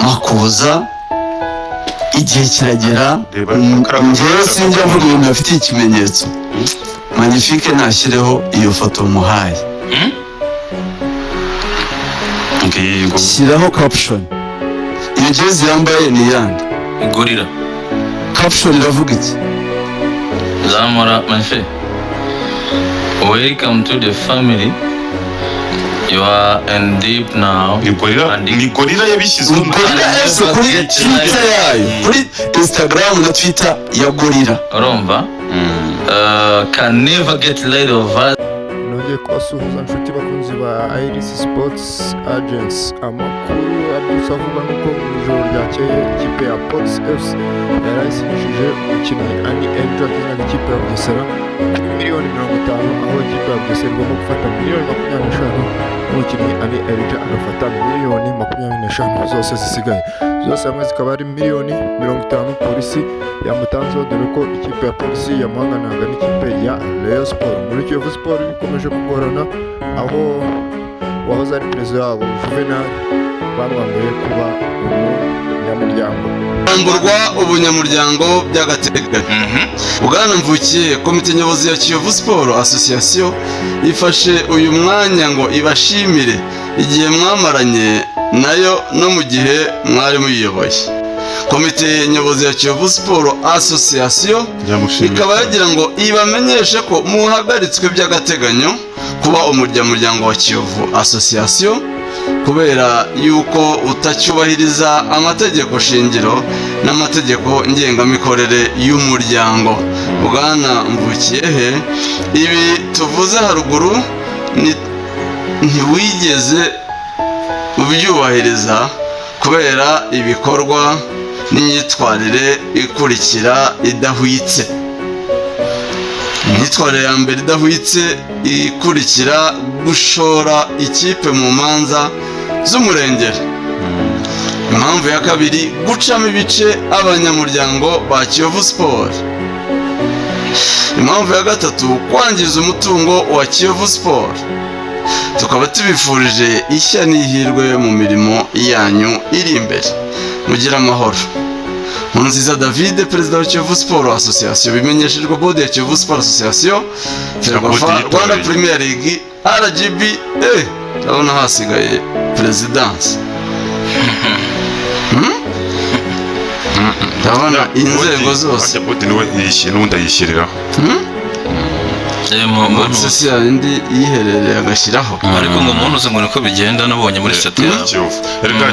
makuza igihe kiragera njyewe sinjya mvuga ibintu afite ikimenyetso Magnifique nashyireho iyo foto muhaye shyiraho caption iyo jezi yambaye ni yandi Gorilla caption iravuga iki Zamora Magnifique welcome to the family. You are in deep now. Ni gorilla yabishyizeho kuri Twitter yayo kuri Instagram na Twitter ya gorilla urumva can never get rid of us. nongeye kubasuhuza inshuti bakunzi ba Iris Sports Agents. Amakuru abyutse avuga nuko mu ijoro ryakeye ikipe ya Ports FC yarayishyikije umukinnyi Ani Eljo akinaga ikipe ya Bugesera kuri miliyoni 50, aho ikipe ya Bugesera igomba gufata miliyoni 25 umukinnyi Ani Eljo agafata miliyoni 25 zose zisigaye, zose hamwe zikaba ari miliyoni 50 polisi yamutanzeho, dore ko ikipe ya polisi yamuhanganaga n'ikipe ya Rayon Sport. Muri Kiyovu Sport bikomeje kugorana, aho wahoze ari perezida wabo Juvenal bamwambuye kuba umunyamuryango. Kwamburwa ubunyamuryango by'agateganyo. Bwana Mvukiye, komite nyobozi ya Kiyovu Sport Association ifashe uyu mwanya ngo ibashimire igihe mwamaranye nayo no mu gihe mwari muyiyoboye. Komite nyobozi ya Kiyovu Sport Association ikaba yagira ngo ibamenyeshe ko muhagaritswe by'agateganyo kuba umuryango wa Kiyovu Association kubera yuko utacyubahiriza amategeko shingiro n'amategeko ngengamikorere y'umuryango. Bwana Mvukiyehe, ibi tuvuze haruguru ntiwigeze ubyubahiriza kubera ibikorwa n'imyitwarire ikurikira idahwitse. Imyitwarire ya mbere idahwitse ikurikira gushora ikipe mu manza z'umurengera. Impamvu ya kabiri, gucamo ibice abanyamuryango ba Kiyovu Sport. Impamvu ya gatatu, kwangiza umutungo wa Kiyovu Sport. Tukaba tubifurije ishya n'ihirwe mu mirimo yanyu iri imbere. Mugira amahoro. Nkurunziza David, perezida wa Kiyovu Sport Association, bimenyeshejwe bodi ya Kiyovu Sport Association, Ferwafa, Rwanda Premier League, RGB, ndabona hasigaye presidence. Ndabona inzego zose. Bodi niwe yishyira n'undi ayishyiriraho. Sisi yindi yiherereye agashyiraho. Ariko ngo umuntu uzi ngo niko bigenda nabonye muri state ya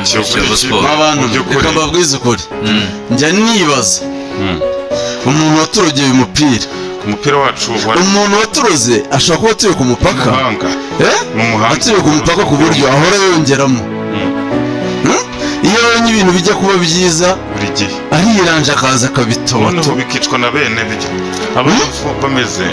Kiyovu Sport. Abantu reka mbabwize ukuri. Njya nibaza umuntu waturogeye umupira wacu umuntu waturoze ashobora kuba atuye ku mupaka atuye ku mupaka ku buryo ahora yongeramo. Iyo abonye ibintu bijya kuba byiza buri gihe ariranje akaza akabitota, noneho bikicwa na bene abantu bameze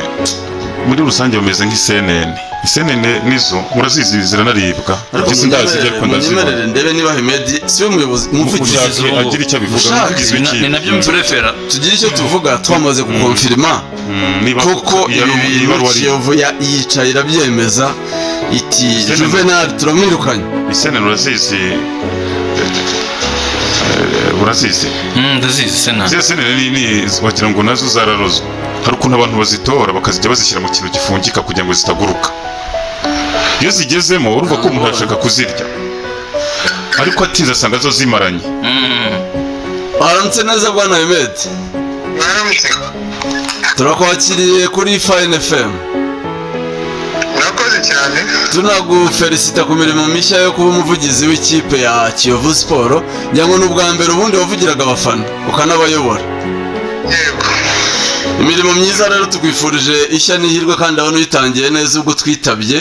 muri rusange bameze nk'isenene. Isenene nizo murazizi ziranaribwa, ariko sindazi ariko ndazibona. Ndebe niba Hemedi siwe muyobozi mumvugizi agira icyo abivuga, ni nabyo mprefera tugira icyo tuvuga. Twamaze gukonfirma koko ibi Kiyovu yicaye irabyemeza iti Juvenal turamwirukanye. Isenene urazizi ndazizi senene ni wagira ngo nazo zararozwe. Hari ukuntu abantu bazitora bakazijya bazishyira mu kintu gifungika kugira ngo zitaguruka. Iyo zigezemo urumva ko umuntu ashaka kuzirya, ariko atinze asanga zo zimaranye. Aramutse neza Bwana Hemedi. Turakwakiriye kuri Fine FM. Murakoze cyane. Tunagufelicita ku mirimo mishya yo kuba umuvugizi w'ikipe ya Kiyovu Sport. Nyango n'ubwa mbere ubundi wavugiraga abafana ukanabayobora. Yego. Imirimo myiza rero tukwifurije ishya n'ihirwe kandi abone uyitangiye neza ubwo twitabye.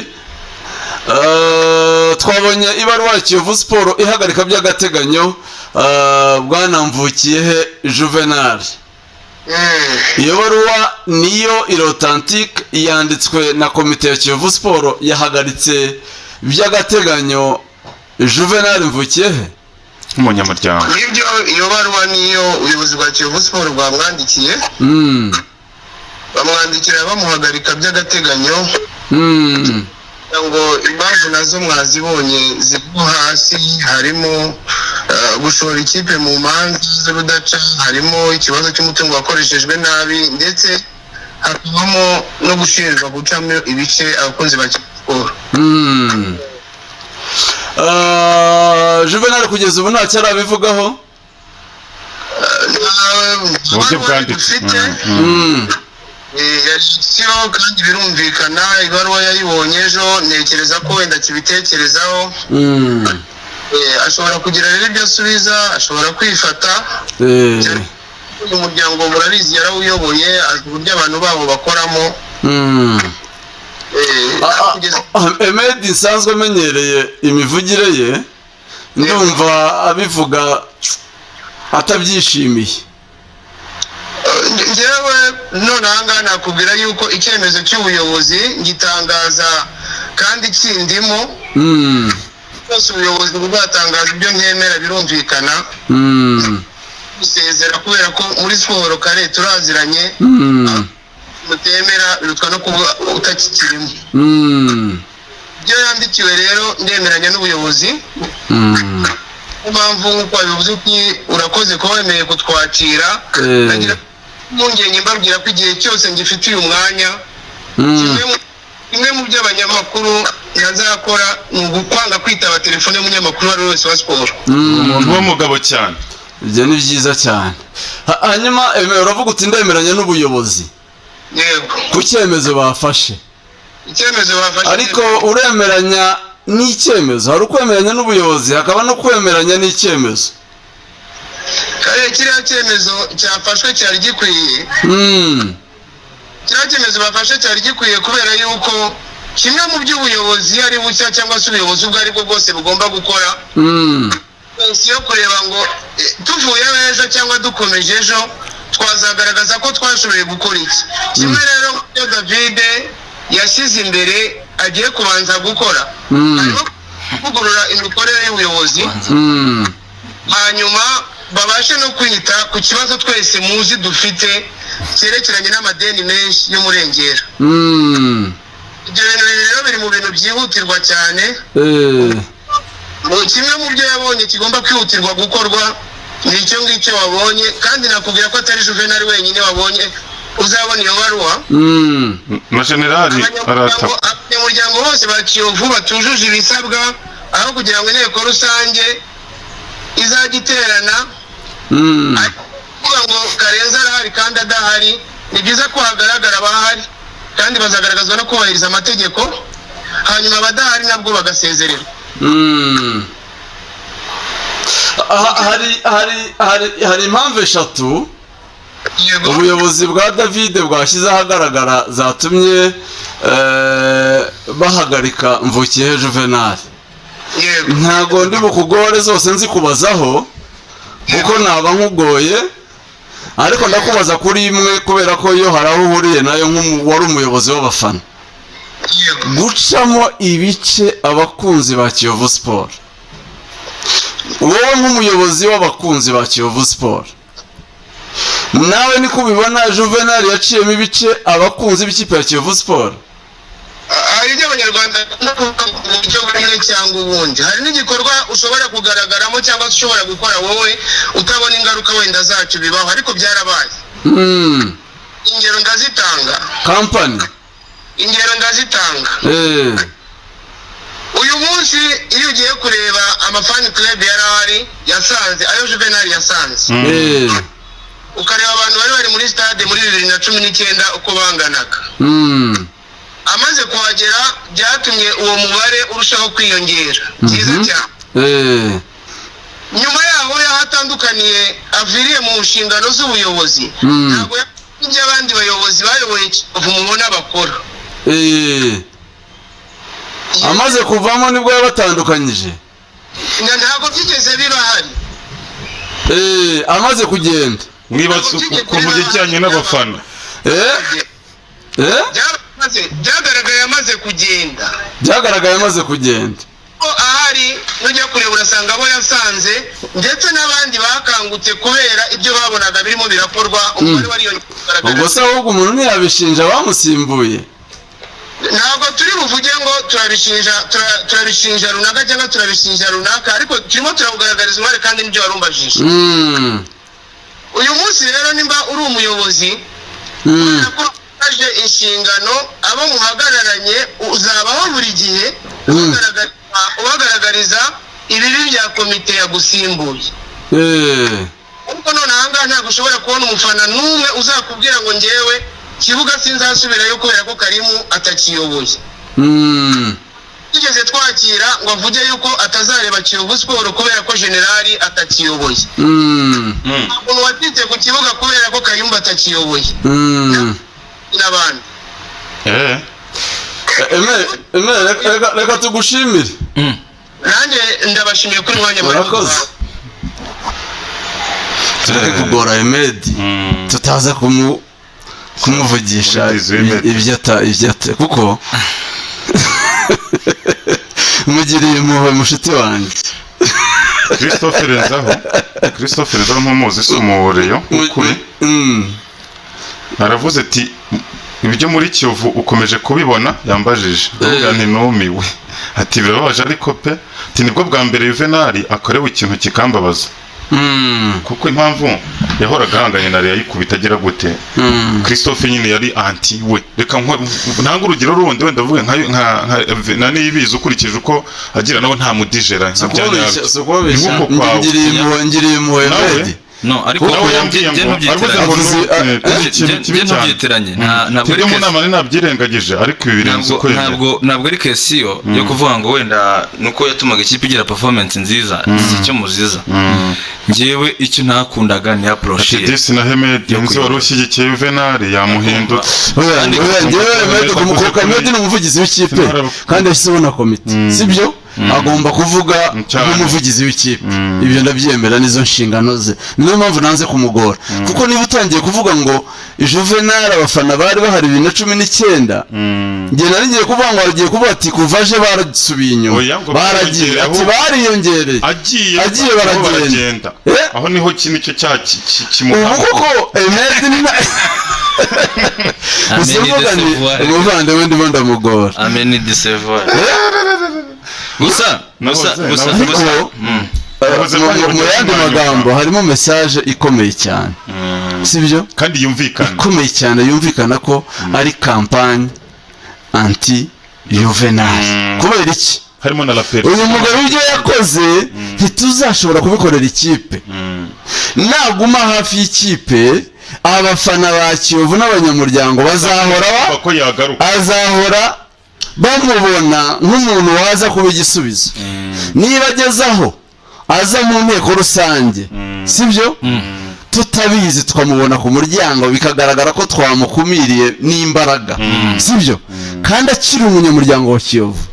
Twabonye ibaruwa ya Kiyovu Sport ihagarika by'agateganyo Bwana Mvukiyehe Juvenal. Iyo baruwa niyo authentique yanditswe na komite ya Kiyovu Sport yahagaritse by'agateganyo Juvenal Mvukiyehe umunyamuryango. Nibyo, iyo baruwa niyo ubuyobozi bwa Kiyovu Sport bwamwandikiye. Bamwandikira bamuhagarika by'agateganyo. ngo impamvu nazo mwazibonye ziri hasi, harimo gushora ikipe mu manza z'urudaca, harimo ikibazo cy'umutungo wakoreshejwe nabi ndetse hakabamo no gushinjwa gucamo ibice abakunzi ba siporo. Juvenal kugeza ubu ntacyo arabivugaho uburyo bwanditse yashyizeho kandi birumvikana, ibaruwa yayibonye ejo, ntekereza ko wenda kibitekerezaho. Ashobora kugira rero ibyo asubiza, ashobora kwifata. uyu muryango murabizi yarawuyoboye, azi uburyo abantu babo bakoramo. Emedi nsanzwe amenyereye imivugire ye, ndumva abivuga atabyishimiye. Njyewe none ahangaha nakubwira yuko icyemezo cy'ubuyobozi ngitangaza kandi kindimo. Bose ubuyobozi bwatangaza ibyo ntemera, birumvikana. Gusezera kubera ko muri siporo kare turaziranye, mutemera birutwa no kuba utakikirimo. Ibyo yandikiwe rero ndemeranya n'ubuyobozi. Impamvu nk'uko wabivuze uti urakoze kuba wemeye kutwakira. Nagira impungenge mbabwira ko igihe cyose ngifite uyu mwanya, kimwe mu by'abanyamakuru yazakora ni ugukwanga kwitaba telefone y'umunyamakuru uwo ari we wese wa siporo. umuntu w'umugabo cyane. Ibyo ni byiza cyane. Hanyuma uravuga uti ndemeranya n'ubuyobozi. Yego. Ku cyemezo bafashe. Icyemezo bafashe. Ariko uremeranya n'icyemezo, hari ukwemeranya n'ubuyobozi hakaba no kwemeranya n'icyemezo. Kare kiriya cyemezo cyafashwe cyari gikwiye. Kiriya cyemezo bafashe cyari gikwiye kubera yuko kimwe mu by'ubuyobozi ari bushya cyangwa se ubuyobozi ubwo ari bwo bwose bugomba gukora. Si yo kureba ngo tuvuye ejo cyangwa dukomeje ejo twazagaragaza ko twashoboye gukora iki. Kimwe rero ibyo David yashyize imbere agiye kubanza gukora, harimo kuvugurura imikorere y'ubuyobozi, hanyuma babashe no kwita ku kibazo twese muzi dufite cyerekeranye n'amadeni menshi y'umurengera. Ibyo bintu rero biri mu bintu byihutirwa cyane. Kimwe mu byo yabonye kigomba kwihutirwa gukorwa ni icyo ngicyo wabonye, kandi nakubwira ko atari Juvenal wenyine wabonye uzabona iyo baruwa. na generali arata abanyamuryango bose ba Kiyovu batujuje ibisabwa, aho kugira ngo inteko rusange izajya iterana kuvuga ngo Karenzi arahari kandi adahari. Ni byiza ko hagaragara abahari kandi bazagaragazwa no kubahiriza amategeko, hanyuma abadahari nabwo bagasezererwa. Hari impamvu eshatu ubuyobozi bwa David bwashyize ahagaragara zatumye bahagarika Mvukiyehe Juvenal. Ntago ndi bukugore zose nzi kubazaho kuko naba nkugoye, ariko ndakubaza kuri imwe kubera ko iyo hari aho uhuriye nayo nk'uwari umuyobozi w'abafana. Gucamo ibice abakunzi ba Kiyovu Sport. Wowe nk'umuyobozi w'abakunzi ba Kiyovu Sport, nawe niko ubibona Juvenal yaciyemo ibice abakunzi b'ikipe ya Kiyovu Sport? Hari ibyo abanyarwanda no kuvuga mu buryo bumwe cyangwa ubundi. Hari n'igikorwa ushobora kugaragaramo cyangwa se ushobora gukora wowe utabona ingaruka wenda zacyo bibaho, ariko byarabaye. Ingero ndazitanga. Company. Ingero ndazitanga. Uyu munsi iyo ugiye kureba amafani club yarahari yasanze ayo Juvenal yasanze. Ukareba abantu bari muri stade muri 2019 uko banganaga. Amaze kuhagera byatumye uwo mubare urushaho kwiyongera. Cyiza cyane. Nyuma yaho yahatandukaniye aviriye mu nshingano z'ubuyobozi. Ntabwo y'abandi abandi bayobozi bayoboye Kiyovu mubona bakora. Amaze kuvamo nibwo yabatandukanyije. Ntabwo byigeze birahari. Amaze kugenda. mwibaza ukuntu bijyanye n'abafana. Byagaragaye amaze kugenda. Byyagaragaye amaze kugenda. Ahari nujya kureba urasanga abo yasanze ndetse n'abandi bakangutse kubera ibyo babonaga birimo birakorwa. Umubare wariyongera. Ubwo se ahubwo umuntu ntiyabishinja bamusimbuye. ntabwo turi buvuge ngo turabishinja runaka cyangwa turabishinja runaka, ariko turimo turabugaragariza uruhare kandi nibyo warumbajije. Uyu munsi rero nimba uri umuyobozi aje inshingano abo muhagararanye uzabaho buri gihe ubagaragariza ibibi bya komite yagusimbuye. Ariko none ahangaha ntabwo ushobora kubona umufana n'umwe uzakubwira ngo ngewe Kibuga sinzasubirayo kubera ko Karimu atakiyoboye. Tugeze twakira ngo avuge yuko atazareba Kiyovu Sport kubera ko Generali atakiyoboye. Umuntu watite ku kibuga kubera ko Karimu atakiyoboye. N'abandi. Reka tugushimire. Nanjye ndabashimiye kuri mwanya murakoze. Tureke kugora Emedi tutaza kumuvugisha ibyo kuko mugiriye impuhwe mushiti wanjye. Christophe Renzaho mpumuzi si umuworeyo ukuri aravuze ati ibyo muri Kiyovu ukomeje kubibona, yambajije ndavuga nti numiwe, ati birababaje ariko pe ati nibwo bwa mbere Juvenal akorewe ikintu kikambabaza. Kuko impamvu yahoraga ahanganye na Real yikubita agira gute. Christophe nyine yari anti we. Reka ntanga urugero rundi wenda vuga nka nani yibiza ukurikije uko agira nawe nta mudijera nk'abyanya. Ngiriye impuhwe Emedi. No, ariko nawe yambwiye ngo ntibyeteranye ntabwo ari mu nama nabyirengagije, ariko ibi birenze uko ntabwo ari kesiyo yo kuvuga ngo wenda nuko yatumaga ikipe igira performance nziza icyo muziza. Ngewe icyo ntakundaga ni approach ye. Disi na Hemedi nzi wari ushyigikiye Juvenal yamuhindutse. Hemedi ni umuvugizi w'ikipe kandi yashyizeho na komite, sibyo? Agomba kuvuga nk'umuvugizi w'ikipe. Ibyo ndabyemera nizo nshingano ze. Niyo mpamvu nanze kumugora, kuko niba utangiye kuvuga ngo Juvenal abafana bari bahari 2019 ngiye nari ngiye kuvuga ngo agiye kuvuga ati kuva aje barasubiye inyuma, baragiye ati bariyongereye, agiye baragenda. Aho niho kintu cyo kimuha kuko Emedi umuvandimwe ndimo ndamugora. Ameni de Sevoir gusa mu yandi magambo harimo message ikomeye cyane, sibyo? Kandi yumvikana ikomeye cyane, yumvikana ko ari campagne anti Juvenal. Kubera iki? Harimo na lapel. Uyu mugabo ibyo yakoze ntituzashobora kubikorera ikipe. Naguma hafi y'ikipe abafana ba Kiyovu n'abanyamuryango azahora bamubona nk'umuntu waza kuba igisubizo. Niba agezaho aza mu nteko rusange, sibyo? Tutabizi tukamubona ku muryango bikagaragara ko twamukumiriye n'imbaraga, sibyo? Kandi akiri umunyamuryango wa Kiyovu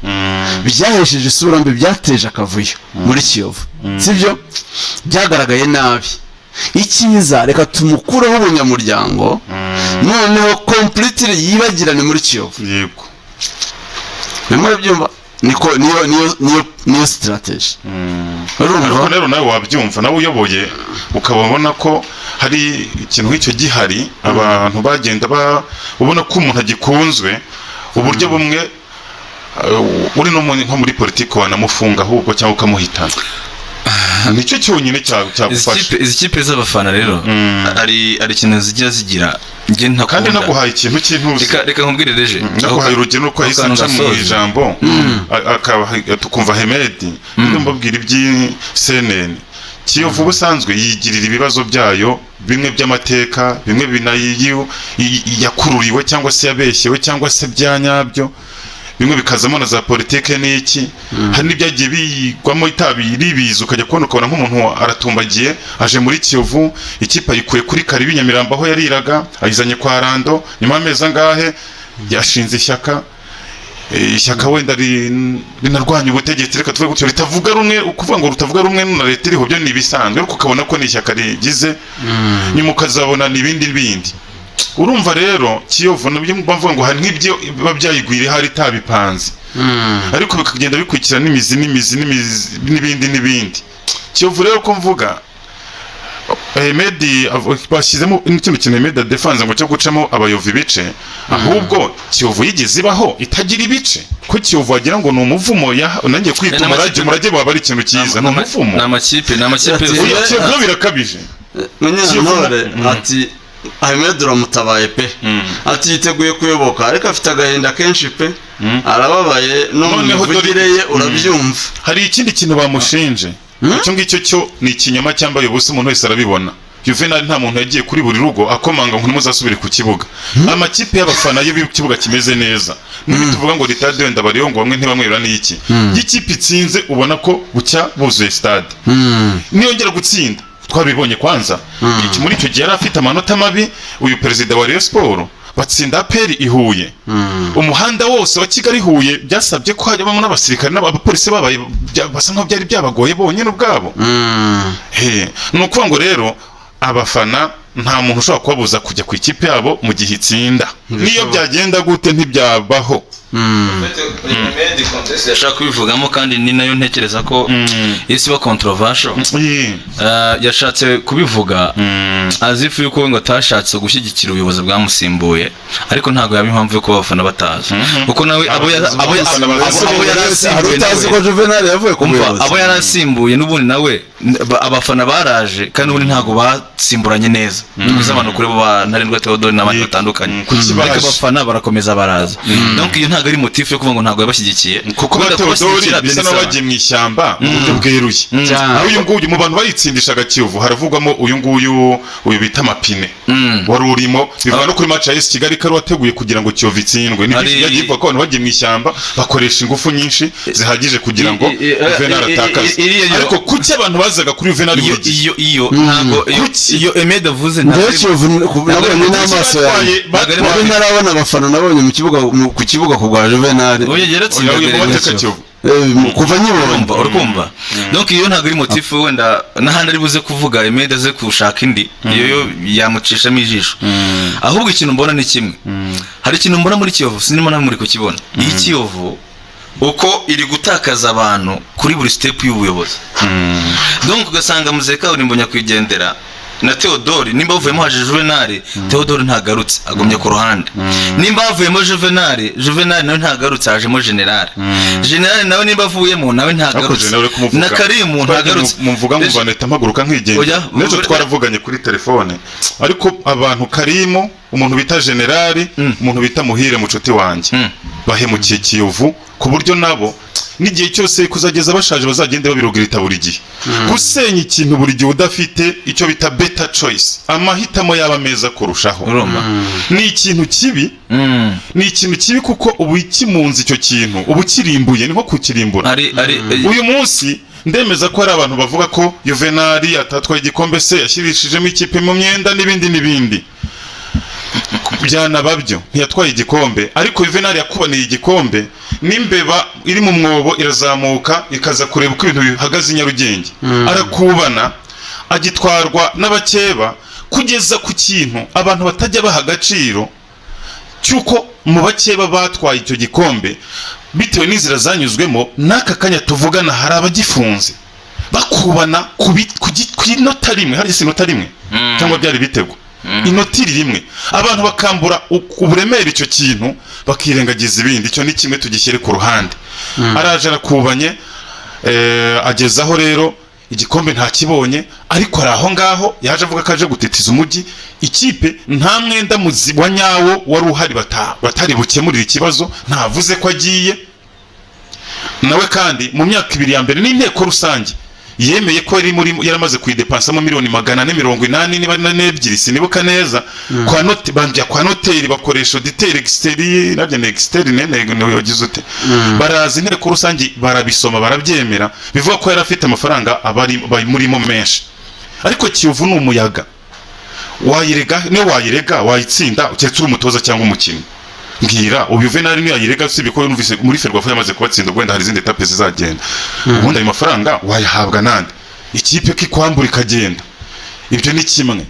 byahesheje isura mbi, byateje akavuyo muri Kiyovu, sibyo? Byagaragaye nabi. Icyiza reka tumukureho ubunyamuryango, noneho completely yibagirane muri Kiyovu. Yego. Nimwe byumva niyo strategy. Ariko rero nawe wabyumva, nawe uyoboye ukabona ko hari ikintu nk'icyo gihari, abantu bagenda ubona ko umuntu agikunzwe uburyo bumwe uri no nko muri politiki wanamufunga ahubwo cyangwa ukamuhitana. Nicyo cyonyine cyagufasha. Izi kipe z'abafana rero ari ikintu zigira zigira kandi naguhaye ikintu cy'intuzi. Reka nkubwire deje naguhaye urugero ko ahise nca mu ijambo tukumva Hemedi mbabwira iby'CNN. Kiyovu busanzwe yigirira ibibazo byayo bimwe by'amateka, bimwe binayiyo yakururiwe cyangwa se yabeshyewe cyangwa se byanyabyo, bimwe bikazamo na za politike n'iki. Hari n'ibyagiye bigwamo itabi ribiza ukajya kubona nk'umuntu aratumbagiye aje muri Kiyovu, ikipe ayikuye kuri Karibi Nyamirambo aho yariraga ayizanye kwa Rando, nyuma y'amezi angahe yashinze ishyaka wenda rinarwanya ubutegetsi, reka tuvuge gutyo, ritavuga rumwe. Ukuvuga ngo rutavuga rumwe na leta iriho byo ni bisanzwe, ariko ukabona ko ni ishyaka rigize, nyuma ukazabona n'ibindi. Urumva rero Kiyovu nabyo bavuga ngo hari nk'ibyo biba byayigwiriye hari itabipanze, ariko bikagenda bikurikira n'imizi n'ibindi. Kiyovu rero ko mvuga Medi bashyizemo n'ikintu kintu Medi defense ngo cyo gucamo abayovi bice ahubwo Kiyovu yigize ibaho itagira ibice ko Kiyovu wagira ngo ni umuvumo nangiye kwita umurage baba ari ikintu cyiza ni umuvumo n'amakipe Kiyovu birakabije Munyantore ati Ahmed uramutabaye pe ati yiteguye kuyoboka ariko afite agahinda kenshi pe arababaye no mu mivugire ye urabyumva. Hari ikindi kintu bamushinje icyo ngicyo cyo ni ikinyoma cyambaye ubusa umuntu wese arabibona. Juvenal nta muntu yagiye kuri buri rugo akomanga ngo ntimuzasubire ku kibuga. Amakipe y'abafana yo kibuga kimeze neza tuvuga ngo ritade wenda bariyo ngo bamwe ntibamwera n'iki y'ikipe itsinze ubona ko bucya buzuye stade niyongera gutsinda twabibonye kwanza muri icyo gihe yari afite amanota mabi uyu perezida wa Rayon Sport batsinda APR ihuye umuhanda wose wa Kigali Huye byasabye ko hajyamo n'abasirikare n'abapolisi babaye basa nkaho byari byabagoye bonyine ubwabo nuko ngo rero abafana nta muntu ushobora kubabuza kujya ku ikipe yabo mu gihe itsinda niyo byagenda gute ntibyabaho. Medi contest yashaka kubivugamo kandi ni nayo ntekereza ko isi ba controversial yashatse kubivuga azifu yuko ngo atashatse gushyigikira ubuyobozi bwamusimbuye ariko ntago yabi impamvu yo kuba abafana batazi kuko nawe abo utazi ko Juvenal yavuye ku buyobozi abo yarasimbuye n'ubundi nawe abafana baraje kandi ubundi ntago basimburanye neza bivuze abantu kuri bo ba Ntarindwa Theodore n'abandi batandukanye ariko abafana barakomeza baraza donc iyo ntago ari motif yo kuvuga ngo ntago yabashyigikiye kuko Theodore bisa n'abagiye mu ishyamba mu buryo bweruye aho uyu nguyu mu bantu bayitsindishaga Kiyovu haravugamo uyu bita Mapine wari urimo bivuga no kuri match ya AS Kigali kari wateguye kugira ngo Kiyovu itsindwe yagiye ko abantu bagiye mu ishyamba bakoresha ingufu nyinshi zihagije kugira ngo Juvenal atakaze ariko kuki abantu bazaga kuri Juvenal iyo ntago iyo Emed avuze nabonye n'amaso yawe nari narabona abafana nabonye mu kibuga ku kibuga kugwa Juvenal kuva nyibomba urukumva donc iyo ntago ari motif wenda nahandi ari buze kuvuga Emed aze kushaka indi iyo yamucishamo ijisho ahubwo ikintu mbona ni kimwe hari ikintu mbona muri Kiyovu sinimo na muri kukibona iyi Kiyovu uko iri gutakaza abantu kuri buri step y'ubuyobozi donc ugasanga muzeka uri mbonya kwigendera na Theodore nimba bavuyemo haje Juvenal Theodore ntagarutse agomye ku ruhande nimba bavuyemo Juvenal nawe ntagarutse hajemo General nawe nimba avuyemo nawe ntagarutse na Karimu ntagarutse mumvuga ngo baneta mpaguruka nkigenda nejo twaravuganye kuri telefone ariko abantu Karimu umuntu bita General umuntu bita Muhire mucuti wanje bahemukiye Kiyovu ku buryo nabo n'igihe cyose kuzageza bashaje bazagende babirugirita buri gihe gusenya ikintu buri gihe udafite icyo bita better choice amahitamo yaba meza kurushaho ni ikintu kibi kuko ubu ikimunzi icyo kintu ubu kirimbuye niho kukirimbura uyu munsi ndemeza ko hari abantu bavuga ko Juvenal atatwaye igikombe se yashirishijemo ikipe mu myenda n'ibindi byana babyo ntiyatwaye igikombe ariko Juvenal yakubaniye igikombe n'imbeba iri mu mwobo irazamuka ikaza kureba uko ibintu bihagaze Nyarugenge arakubana agitwarwa n'abakeba kugeza ku kintu abantu batajya baha agaciro cyuko mu bakeba batwaye icyo gikombe bitewe n'inzira zanyuzwemo n'aka kanya tuvugana hari abagifunze bakubana ku inota rimwe hari inota rimwe cyangwa byari bitego inotiri rimwe abantu bakambura uburemere icyo kintu bakirengagiza ibindi icyo ni kimwe tugishyire ku ruhande araje arakubanye agezaho rero igikombe ntakibonye ariko ari aho ngaho yaje avuga ko aje gutitiza umujyi ikipe nta mwenda muzi wa nyawo wari uhari batari bukemurira ikibazo ntavuze ko agiye nawe kandi mu myaka 2 ya mbere n'inteko rusange yemeye ko yaramaze kuyidepansamo miliyoni 480 niba n'ebyiri sinibuka neza kwa note banja kwa noteri bakoresha auditeur extérieur nabyo ne externe ne yagize ute barazi inteko rusange barabisoma barabyemera bivuga ko yari afite amafaranga abari murimo menshi ariko Kiyovu n'umuyaga wayirega wayitsinda uketse umutoza cyangwa umukino mbwira ubu Juvenal niyo yayirega sibiko yumvise muri Ferwafa yamaze kubatsinda gwenda hari izindi etape zizagenda ubundi ayo mafaranga wayahabwa nande ikipe kikwambura ikagenda ibyo ni kimwe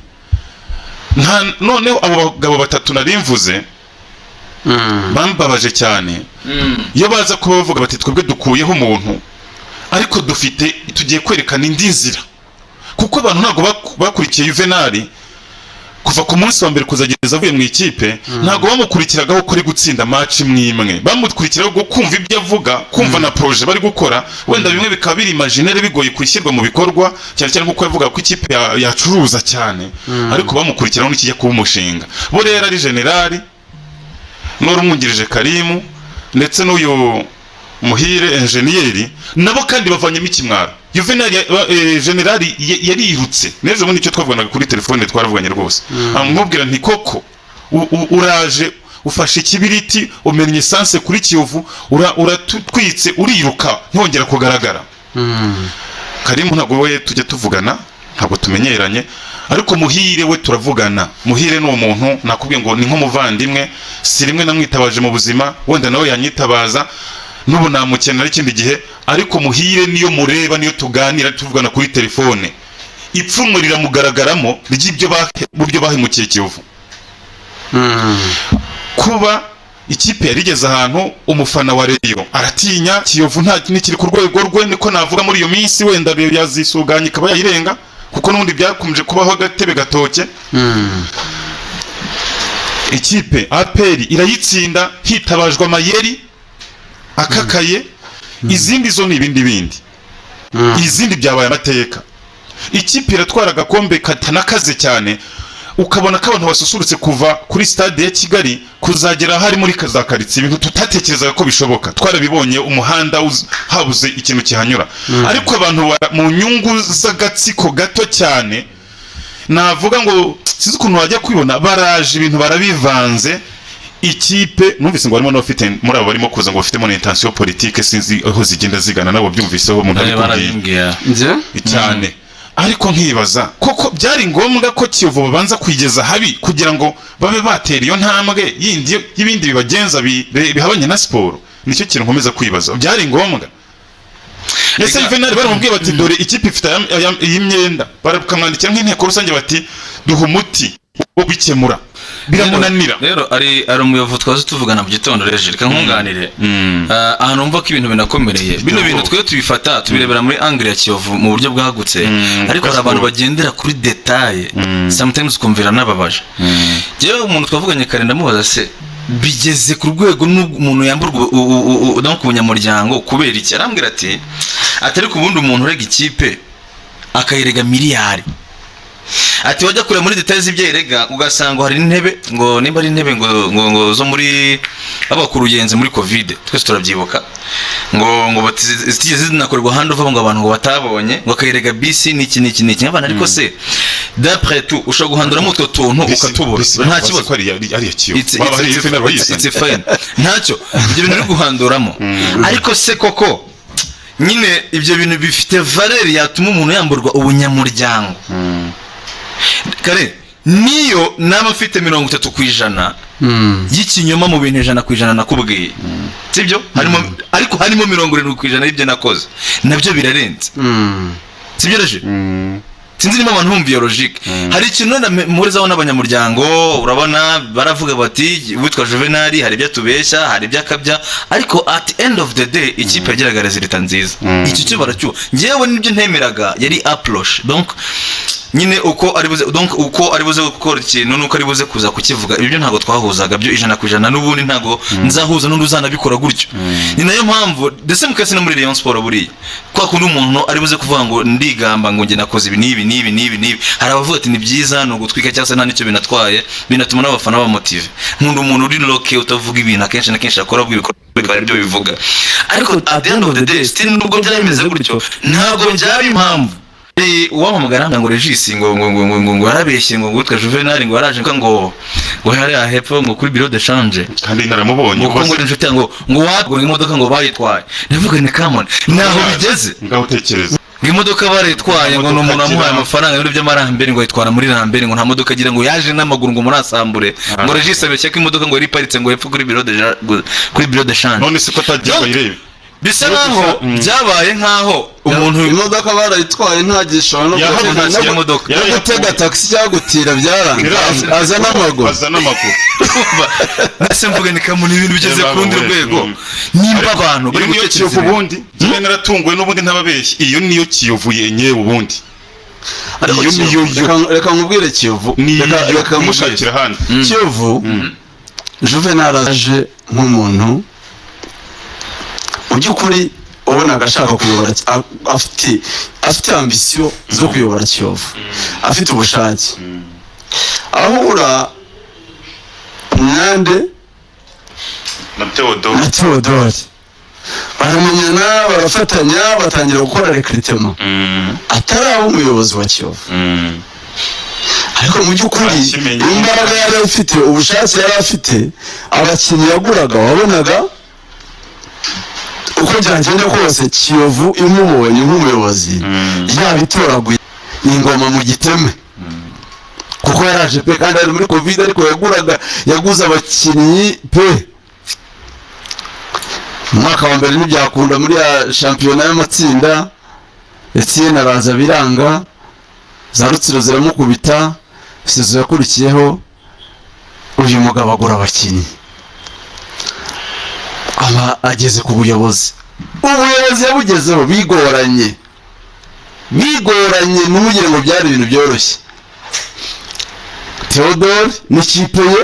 noneho abo bagabo batatu narimvuze bambabaje cyane iyo baza kuba bavuga bati twebwe dukuyeho umuntu ariko tugiye kwerekana indi nzira kuko abantu ntago bakurikiye Juvenal kuva ku munsi wa mbere kuzageza avuye mu ikipe ntago bamukurikiragaho kuri gutsinda match imwe bamukurikiraho kumva ibyo avuga kumva na projet bari gukora wenda bimwe bikaba biri imaginaire bigoye kwishyirwa mu bikorwa cyane cyane kuko yavuga ko ikipe yacuruza cyane ariko bamukurikiraho n'ikijya kuba umushinga bo rero ari general n'urumwungirije Karimu ndetse n'uyu Muhire engineer nabo kandi bavanyemo ikimwaro Juvenal general yarirutse nezo muri cyo twavuganaga kuri telefone twaravuganye rwose amubwira nti koko uraje ufashe ikibiriti umenye essence kuri Kiyovu uratwitse uriruka ntongera kugaragara Karimu ntago we tujye tuvugana ntabwo tumenyeranye ariko Muhire we turavugana Muhire no umuntu nakubwiye ngo ni nko muvandimwe si rimwe namwitabaje mu buzima wenda nawe yanyitabaza nubu namukenera ikindi gihe ariko Muhire niyo mureba niyo tuganira tuvugana kuri telefone ipfumwe riramugaragaramo ry'ibyo buryo bahemukiye Kiyovu kuba ikipe yarigeze ahantu umufana wa Rayon aratinya Kiyovu nta nikiri ku rwego rwe niko navuga muri iyo minsi wenda yazisuganye ikaba yayirenga kuko nundi byakomeje kubaho agatebe gatoke ikipe APR irayitsinda hitabajwe amayeri akakaye izindi zo ni ibindi izindi byabaye amateka ikipe iratwara agakombe katanakaze cyane ukabona ko abantu basusurutse kuva kuri stade ya Kigali kuzagera hari muri kazakaritse ibintu tutatekerezaga ko bishoboka twarabibonye umuhanda habuze ikintu kihanyura ariko abantu mu nyungu z'agatsiko gato cyane navuga ngo sinzi ukuntu wajya kwibona baraje ibintu barabivanze ikipe numvise ngo barimo n'abafite muri abo barimo kuza ngo bafitemo n'intention politique sinzi aho zigenda zigana nabo byumviseho umuntu ari kubwiye cyane ariko nkibaza koko byari ngombwa ko Kiyovu babanza kwigeza habi kugira ngo babe batera iyo ntambwe yindi y'ibindi bibagenza bihabanye na siporo nicyo kintu nkomeza kwibaza byari ngombwa ese Juvenal baramubwiye bati dore ikipe ifite iyi myenda barakamwandikira nk'inteko rusange bati duha umuti wo bikemura biramunanira rero ari umuyovu twaze tuvugana mu gitondo reje reka nkunganire ahantu umva ko ibintu binakomereye bino bintu twe tubifata tubirebera muri angle ya Kiyovu mu buryo bwagutse ariko hari abantu bagendera kuri detail sometimes ukumvira nababaje jewe umuntu twavuganye kare ndamubaza se bigeze ku rwego n'umuntu yamburwa donc umunyamuryango kubera iki arambwira ati atari ku bundi umuntu urega ikipe akayirega miliyari ati wajya kure muri details z'ibyerega ugasanga hari intebe ngo nimba ari intebe ngo zo muri abakuruyenze muri covid twese turabyibuka ngo batigeze zinakorwa handi uva ngo abantu ngo batabonye ngo akayirega bisi niki abana ariko se d'après tout ushobora guhanduramo utwo tuntu ukatubura nta kibazo it's fine ntacyo ibyo bintu uri guhanduramo ariko se koko nyine ibyo bintu bifite valeur yatuma umuntu yamburwa ubunyamuryango kare niyo nama afite 30% y'ikinyoma mu bintu 100% nakubwiye sibyo harimo ariko harimo 70% y'ibyo nakoze nabyo birarenze sibyo reje sinzi niba abantu bumva biologique hari ikintu murezaho n'abanyamuryango urabona baravuga bati witwa Juvenal hari ibyo tubeshya hari ibyo akabya ariko at the end of the day ikipe yagiraga resultat nziza iki cyo baracyo ngewe nibyo ntemeraga yari approach donc nyine uko ari buze gukora ikintu nuko ari buze kuza kukivuga ibyo ntago twahuzaga byo 100% n'ubundi ntago nzahuza n'uzanabikora gutyo ni nayo mpamvu ndetse mukase no muri Rayon Sport buri kwa kundi umuntu ari buze kuvuga ngo ndigamba ngo nge nakoze ibi nibi hari abavuga ati ni byiza no gutwika cyangwa se nta nicyo binatwaye binatuma n'abafana ba motive nkunda umuntu uri loke utavuga ibintu akenshi na kenshi akora bw'ibikora byo bivuga ariko at the end of the day still nubwo byaremeze gutyo ntago byari impamvu uwamugara ngo Regis ngo arabeshye ngo gutwa Juvenal ngo araje ngo hari ahepfo ngo kuri bureau de change kandi naramubonye ngo inshuti ngo wagura imodoka ngo bayitwaye ndavuga ni come on naho bigeze ngaho tekereza imodoka baretwaye ngo n'umuntu amuhaye amafaranga y'ibyo by'amarambere ngo yitwara muri rambere ngo nta modoka agira ngo yaje n'amaguru ngo murasambure ngo Regis abeshye ko imodoka ngo yari paritse ngo hepfo kuri bureau de change none se ko atagiye bayirebe bisa naho byabaye nkaho umuntu imodoka barayitwaye ntagishoboye no gutega taxi cyangwa gutira byarangiye azana amaguru nase mvuga ni kamuntu ibintu bigeze ku rundi rwego nimba abantu bari gutekereza ubundi kimwe naratunguwe n'ubundi ntababeshye iyo niyo Kiyovu yenyewe ubundi ariko reka nkubwire Kiyovu reka mushakira handi Kiyovu Juvenal aje nk'umuntu mu by'ukuri wabonaga ashaka kuyobora, afite ambisiyo zo kuyobora Kiyovu, afite ubushake. ahura Mwande na Theodore baramenyana, barafatanya, batangira gukora recruitment. Atari umuyobozi wa Kiyovu, ariko mu by'ukuri imbaraga yari afite, ubushake yari afite, abakinnyi yaguraga, wabonaga uko byagenda kose Kiyovu imubonye nk'umuyobozi yabitoraguye ingoma mu giteme, kuko yaraje pe, kandi ari muri covid, ariko yaguze abakinnyi pe. Umwaka wa mbere ntibyakunda muri ya shampiyona y'amatsinda, Etienne araza biranga, za Rutsiro ziramukubita, sezo yakurikiyeho uyu mugabo agura abakinnyi, aba ageze ku buyobozi. Ubuyobozi yabugezeho bigoranye, ntugire ngo byari ibintu byoroshye. Theodore n'ikipe ye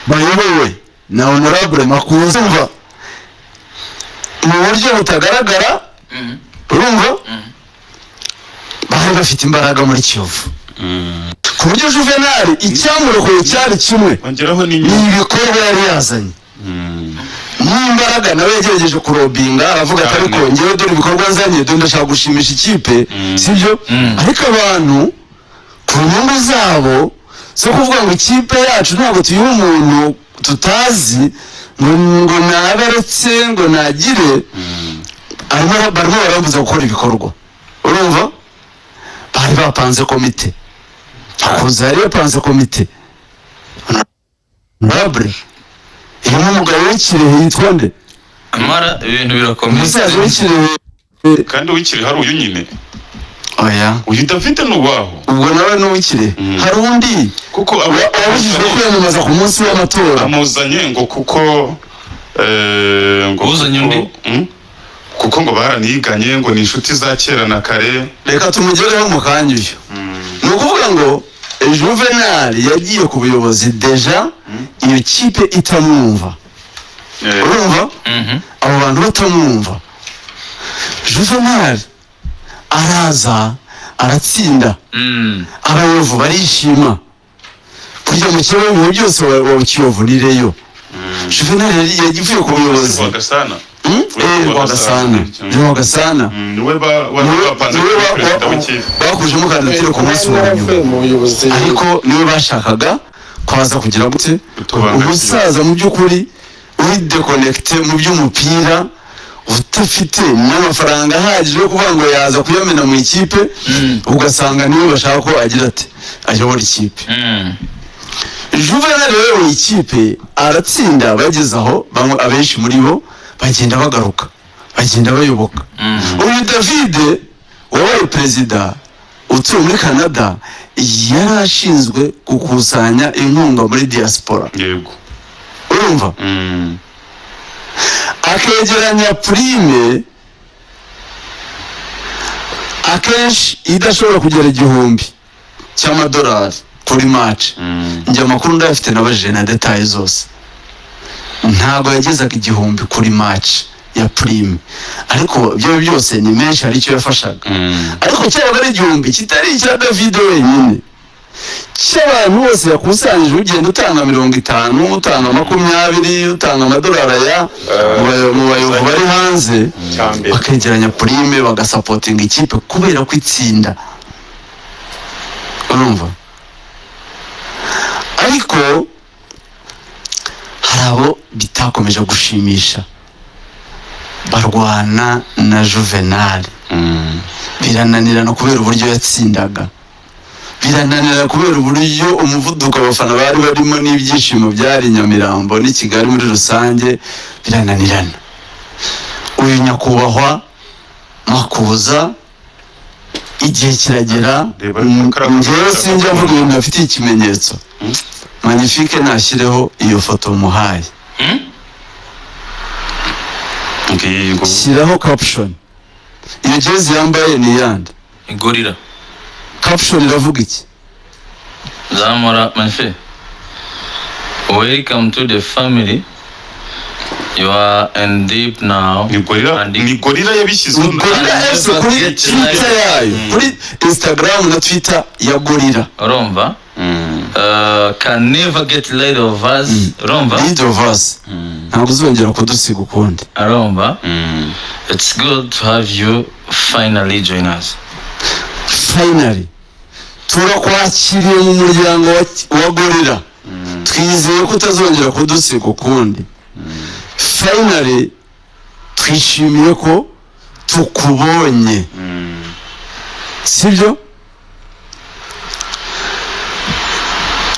bayobowe na Honorable Makuza, mu buryo butagaragara, urumva bari bafite imbaraga muri Kiyovu, ku buryo Juvenal icyamurokoye cyari kimwe, ni ibikorwa yari yazanye n'imbaraga. Nawe yagerageje kurobinga, aravuga ati ariko ngewe dore ibikorwa nzanye, dore ndashaka gushimisha ikipe, sibyo? Ariko abantu ku nyungu zabo zo kuvuga ngo ikipe yacu ntabwo tuyiha umuntu tutazi, ngo nabaretse, ngo nagire, barimo barambuza gukora ibikorwa. Urumva bari bapanze komite, Makuza yari yapanze komite, Honorable irimo umugabo w'Ikirehe yitwa nde, amara ibintu birakomeye, umusaza w'Ikirehe, kandi w'Ikirehe hari uyu nyine, oya uyu David n'uwaho, ubwo nawe n'uw'Ikirehe. Hari undi kuko abujijwe kwiyamamaza ku munsi w'amatora, amuzanye ngo kuko ngo uzanye undi kuko ngo baraniganye, ngo ni inshuti za kera na kare. Reka tumugereho mu kanya uyu. Ni ukuvuga ngo Juvenal yagiye ku buyobozi deja iyo kipe itamwumva, urumva abo bantu batamwumva. Juvenal araza aratsinda, abayovu barishima, kujya mu kibazo byose wa Kiyovu nireyo. Juvenal yagiye ku buyobozi Rwagasana niwe bapanze perezida w'ikipe, bakujemo kandidatire ku munsi wa nyuma, ariko niwe bashakaga kwaza kugira gute umusaza mu by'ukuri uri dekonekite mu by'umupira, utafite n'amafaranga ahagije yo kuvuga ngo yaza kuyamena mu ikipe, ugasanga niwe bashaka ko agira ati ayobora ikipe. Juvenal rero mu ikipe aratsinda, bageze aho bamwe abenshi muri bo bagenda bagaruka, bagenda bayoboka. Uyu David wabaye perezida utuye muri Canada, yari ashinzwe gukusanya inkunga muri diaspora, yego, urumva, akegeranya prime akenshi idashobora kugera 1,000 cy'amadolari kuri match. Njye amakuru ndayafite nabajije na details zose, ntabwo yagezaga 1,000 kuri match ya prime, ariko byo byose ni menshi, hari icyo yafashaga. Ariko cyabaga ari 1,000 kitari icya David wenyine, cy'abantu bose yakusanyije, ugenda utanga 50, utanga 20, utanga amadolari ya mu bayobozi bari hanze, bakegeranya prime bagasapotinga ikipe kubera kwitsinda, urumva. Ariko hari abo bitakomeje gushimisha, barwana na Juvenal, birananirana kubera uburyo yatsindaga, birananira kubera uburyo umuvuduko abafana bari barimo n'ibyishimo byari Nyamirambo n'i Kigali muri rusange, birananirana. Uyu nyakubahwa Makuza igihe kiragera, njyewe sinjya mvuga ibintu afitiye ikimenyetso, Magnifique nashyireho iyo foto muhaye, shyiraho caption, iyo jezi yambaye ni yandi, Gorilla caption iravuga iki? Zamora Manfe, welcome to the family. You are in deep now. Ni gorilla yabishyizeho Gorilla FC kuri Twitter yayo, kuri Instagram na Twitter ya Gorilla. Urumva? Can never get rid of us. Urumva? Rid of us. Ntabwo uzongera kudusiga ukundi. Urumva? It's good to have you finally join us. Finally turakwakiriye mu muryango wa Gorilla. Twizeye ko utazongera kudusiga ukundi. Finally twishimiye ko tukubonye. Sibyo?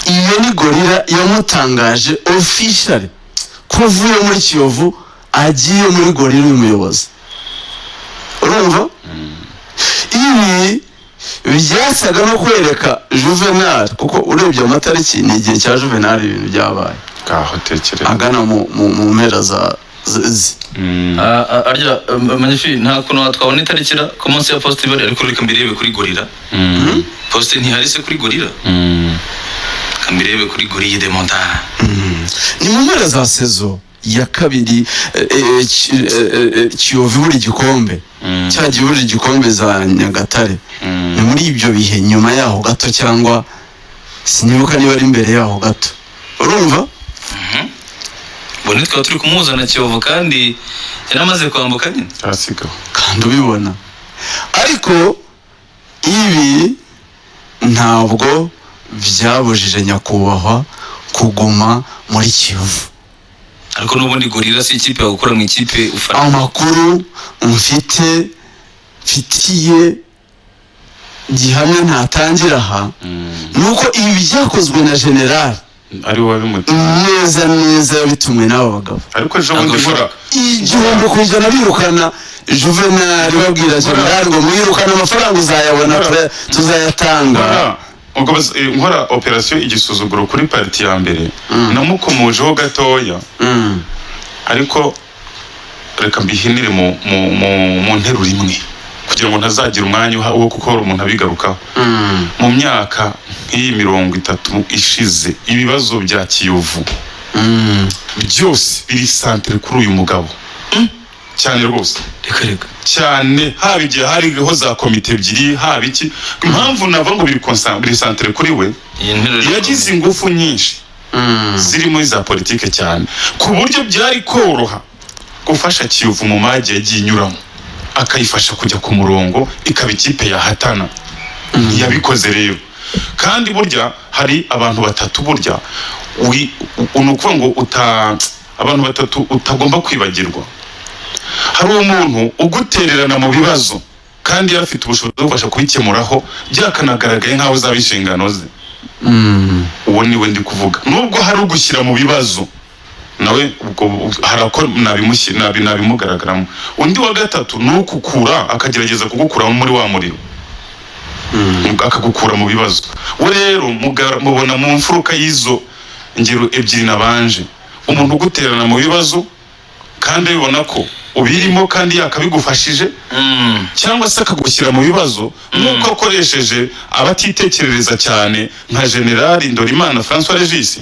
Iyo ni Gorilla yamutangaje officially ko avuye muri Kiyovu agiye muri Gorilla umuyobozi. Urumva? Ibi byasaga no kwereka Juvenal, kuko urebye amatariki ni igihe cya Juvenal ibintu byabaye. Kaho tekereza. Agana mu mpera za arya Magnifique nta kuntu twabona itarikira ku munsi ya post ibari ariko reka mbirebe kuri Gorilla. Post ntiharise kuri Gorilla. Kambirebe kuri Gorilla de Montagne. Ni mu mpera za sezo ya kabiri Kiyovu buri gikombe cyagiye buri gikombe za Nyagatare. Ni muri ibyo bihe nyuma yaho gato cyangwa sinibuka niba ari imbere yaho gato. Urumva? Bone twaba turi kumuzana Kiyovu kandi yaramaze kwambuka nyine. Arasigaho. Kandi ubibona. Ariko ibi ntabwo byabujije nyakubahwa kuguma muri Kiyovu. Ariko n'ubundi Gorilla si ikipe yakora mu ikipe ufana. Amakuru mfitiye gihamya ntatangira aha nuko ibi byakozwe na General ari wabimuti neza yabitumwe n'abo bagabo. Ariko ejo bundi nkora igihombo kujana birukana Juvenal babwira General ngo mwirukana amafaranga uzayabona tuzayatanga. Nkora operation igisuzuguro kuri parti ya mbere namukomojeho gatoya. Ariko reka mbihinire mu nteruro imwe kugira ngo ntazagira umwanya wo gukora umuntu abigarukaho. Mu myaka nk'iyi 30 ishize ibibazo bya Kiyovu byose biri centre kuri uyu mugabo cyane rwose. Reka cyane haba igihe hariho za komite ebyiri haba iki impamvu nava ngo biri centre kuri we yagize ingufu nyinshi ziri muri za politike cyane ku buryo byari koroha gufasha Kiyovu mu maji yagiye inyuramo akayifasha kujya ku murongo ikaba ikipe yahatana. Yabikoze rero kandi burya hari abantu batatu burya unukuva ngo abantu batatu utagomba kwibagirwa. Hari umuntu ugutererana mu bibazo kandi yarafite ubushobozi bwo gufasha kubikemuraho byakanagaragaye nkaho zaba inshingano ze. Uwo niwe ndi kuvuga. Nubwo hari ugushyira mu bibazo nawe ubwo harako nabimugaragaramo. Undi wa gatatu nukukura akagerageza kugukura muri wa muriro. Akagukura mu bibazo. We rero mubona mu mfuruka y'izo ngero ebyiri nabanje. Umuntu ugutererana mu bibazo kandi bibona ko ubirimo kandi yakabigufashije cyangwa se akagushyira mu bibazo nuko akoresheje abatitekerereza cyane nka General Ndorimana François Regis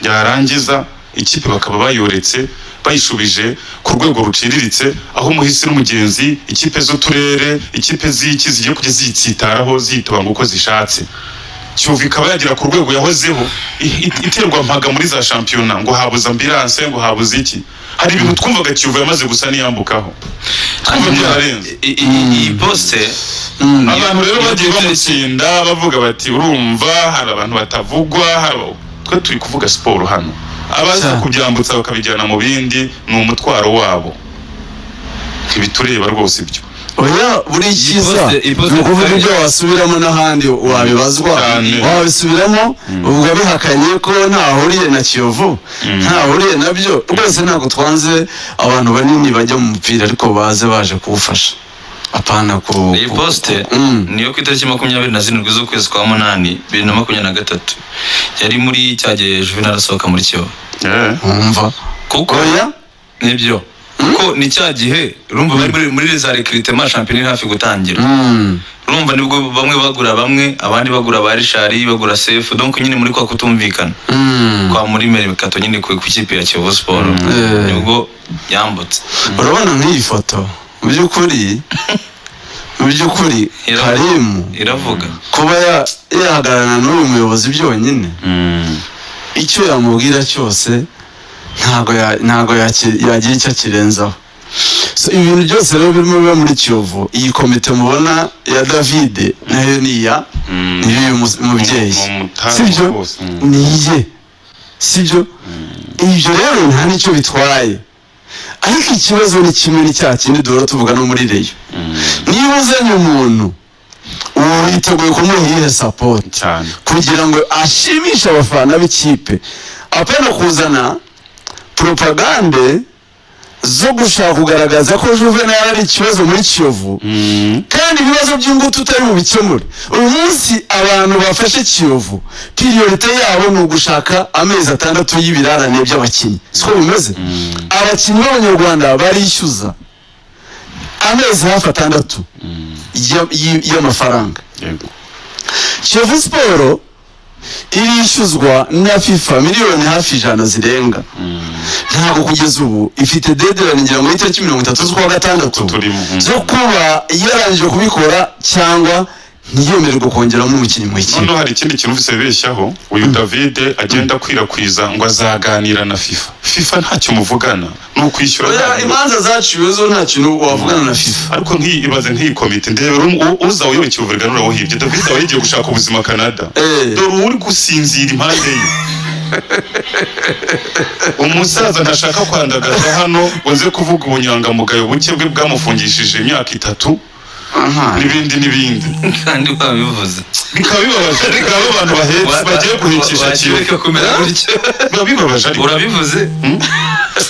yarangiza ikipe bakaba bayoretse bayishubije ku rwego ruciriritse aho muhisi n'umugenzi ikipe z'uturere ikipe z'iki zigiye kujya zitsitaraho zitubanga uko zishatse. Kiyovu ikaba yagira ku rwego yahozeho iterwa mpaga muri za shampiyona ngo habuza ambulance ngo habuza iki. Hari ibintu twumvaga Kiyovu yamaze gusa niyambukaho. Iyi poste abantu rero bagiye bamutsinda bavuga bati urumva hari abantu batavugwa twe turi kuvuga siporo hano. Abaza kubyambutsa bakabijyana mu bindi ni umutwaro wabo. Ntibitureba rwose ibyo. Oya buri cyiza nukuvuga ibyo wasubiramo n'ahandi wabibazwa wabisubiramo ubwo bihakanye ko ntahuriye na Kiyovu ntahuriye nabyo rwose ntabwo twanze abantu banini bajya mu mupira ariko baje kuwufasha. Apana ko iyi poste niyo ku itariki 27 z'ukwezi kwa 8 2023 yari muri cyagiye Juvenal asohoka muri Kiyovu. Umva kuko oya nibyo kuko ni cya gihe urumva bari muri za recruitment championnat hafi gutangira urumva nibwo bamwe bagura bamwe abandi bagura ba Richard bagura Sefu donc nyine muri kwa kutumvikana kwa muri merikato nyine ku kipe ya Kiyovu Sport nibwo yambutse urabona nk'iyi foto mu by'ukuri Karim iravuga kuba yahagararana n'uyu muyobozi byonyine icyo yamubwira cyose ntago yagira icyo akirenzaho. So ibintu byose rero birimo biba muri Kiyovu, iyi komite mubona ya David nayo niya niyo mubyeyi sibyo niye sibyo ibyo rero nta nicyo bitwaye, ariko ikibazo ni kimwe n'icya kindi duhora tuvuga no muri reyo. Niba uzanye umuntu witeguye kumuha iyihe support kugira ngo ashimishe abafana b'ikipe, apana kuzana propagande zo gushaka kugaragaza ko Juvenal ari ikibazo muri Kiyovu kandi ibibazo by'ingutu utari mu bikemure. Uyu munsi abantu bafashe Kiyovu priorite yabo ni ugushaka amezi 6 y'ibirarane by'abakinnyi, siko bimeze. Abakinnyi b'Abanyarwanda barishyuza amezi hafi 6 y'amafaranga. Kiyovu Sport irishyuzwa na FIFA miliyoni hafi 100 zirenga. Ntabwo kugeza ubu ifite deadline ngira ngo itariki 30 z'ukwa gatandatu zo kuba yarangije kubikora cyangwa ntiyemererwa kongeramo umukinnyi mu ikipe. Noneho hari ikindi kintu ufise beshyaho, uyu David agenda kwirakwiriza ngo azaganira na FIFA ntacyo muvugana no kwishyura. Oya, imanza zaciwe zo nta kintu wavugana na FIFA. Ariko ibaze nk'iyi komite ndebe uza uyoboye Kiyovu urahibye. David aho yagiye gushaka ubuzima Canada, dore uri gusinzira impande ye. Umusaza ntashaka kwandagaza hano wanze kuvuga ubunyangamugayo buke bwe bwamufungishije imyaka 3 n'ibindi kandi babivuze bikabibabaje, ariko abantu bahetse bagiye guhekesha Kiyovu bibabaje. Urabivuze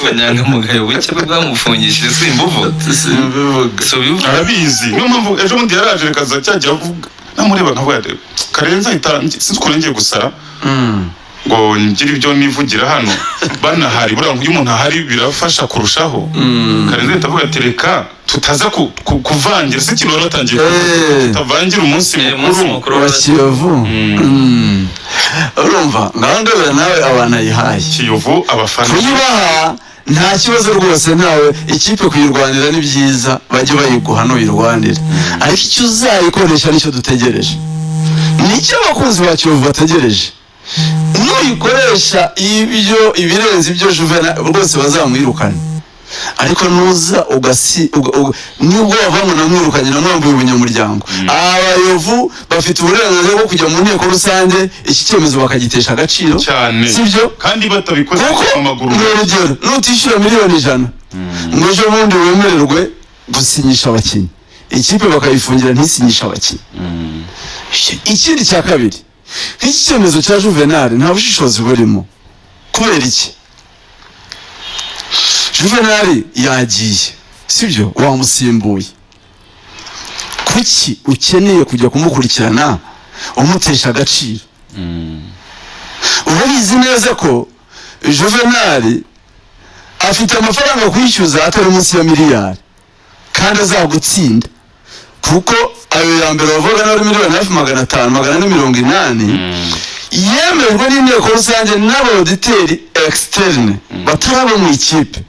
ubunyangamugayo buke bwe bwamufungishije simbuvuga arabizi. Niyo mpamvu ejo bundi yaraje rekaza cyajya avuga namureba nkavuga Karenza sinzi ko ngiye gusara ngo ngira ibyo nivugira hano banahari bura ngo umuntu ahari birafasha kurushaho. Karenza ndavuga tereka tutaza kuvangira si kintu ratangiye tutavangira umunsi mukuru wa Kiyovu. Urumva ngandobera nawe abana yihaye Kiyovu abafana kuyibaha nta kibazo rwose, nawe ikipe kuyirwanira ni byiza bajye bayiguha no yirwanira, ariko icyo uzayikoresha nicyo dutegereje, nicyo abakunzi ba Kiyovu bategereje. Nuyikoresha ibirenze ibyo Juvenal rwose bazamwirukana, ariko nuza nibwo bavamo namwirukanye namwambuye ubunyamuryango. Abayovu bafite uburenganzira bwo kujya mu nteko rusange, iki cyemezo bakagitesha agaciro sibyo, kandi batabikoze ku maguru. Urugero nutishyura miliyoni 100 ngo ejo bundi wemererwe gusinyisha abakinnyi, ikipe bakayifungira ntisinyisha abakinnyi. Ikindi cya kabiri, iki cyemezo cya Juvenal nta bushishozi burimo. Kubera iki? Juvenal yagiye sibyo, wamusimbuye, kuki ukeneye kujya kumukurikirana umutesha agaciro? Urabizi neza ko Juvenal afite amafaranga kwishyuza atari munsi ya miliyari kandi azagutsinda, kuko ayo ya mbere bavuga na miliyoni hafi 500 yemejwe n'inteko rusange n'aboditeri externe bataraba mu ikipe,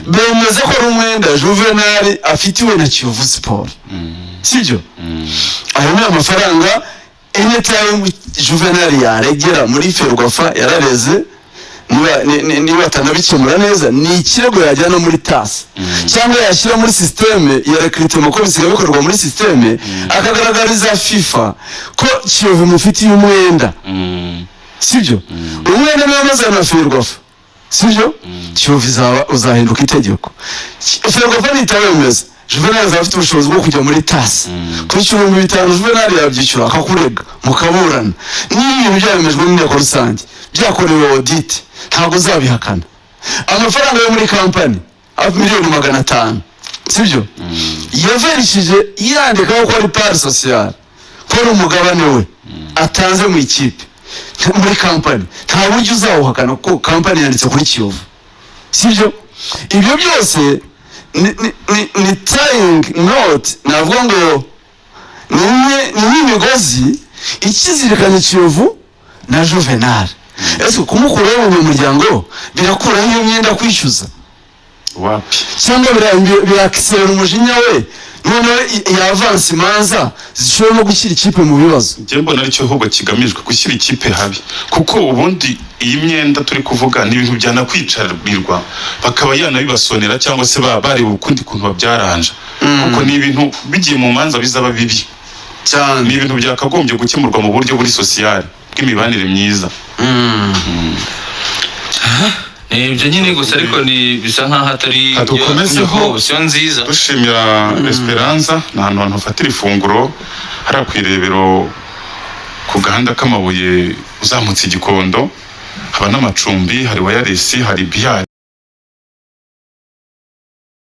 bemeza ko ari umwenda Juvenal afitiwe na Kiyovu Sport sibyo. Ayo ni amafaranga anytime Juvenal yaregera muri Ferwafa yarareze, niba atanabikemura neza ni ikirego yajyana muri TAS cyangwa yashyira muri systeme ya recruitment ko bisigaye bikorwa muri systeme, akagaragariza FIFA ko Kiyovu mufitiye umwenda sibyo. Umwenda n'amaze na Ferwafa sibyo, Kiyovu uzahinduka itegeko. Ferwafa nitawemeza Juvenal azafite ubushobozi bwo kujya muri TAS kwishyura 5,000 Juvenal yabyishyura akakurega mukaburana. Niba byaremejwe n'inteko rusange byakorewe audit ntabwo uzabihakana. Amafaranga yo muri company hafi miliyoni 500 sibyo, yaverishije yandikaho ko ari part social, ko ari umugabane we atanze mu ikipe muri company, nta buryo uzawuhakana ko company yanditse kuri Kiyovu sibyo. Ibyo byose ni tying knot, navuga ngo ni imigozi ikizirikanya Kiyovu na Juvenal. Ese kumukuraho mu muryango birakuraho iyo myenda kwishyuza wapi cyangwa birakisera umujinya we none yavanse imanza zishobora no gushyira ikipe mu bibazo? njye mbona aricyo ahubwo kigamijwe gushyira ikipe habi, kuko ubundi iyi myenda turi kuvuga ni ibintu byanakwicarirwa bakaba yanabibasonera cyangwa se bareba ukundi kuntu babyaranja, kuko ni ibintu bigiye mu manza bizaba bibi cyane, ni ibintu byakagombye gukemurwa mu buryo buri sociale bw'imibanire myiza. ibyo nyine gusa ariko ni bisa nkaho atari dukomezeho option nziza. dushimira Esperanza ni ahantu hafatira ifunguro hariya ku Irebero ku gahanda k'amabuye uzamutse Igikondo, haba n'amacumbi, hari wireless, hari biyari.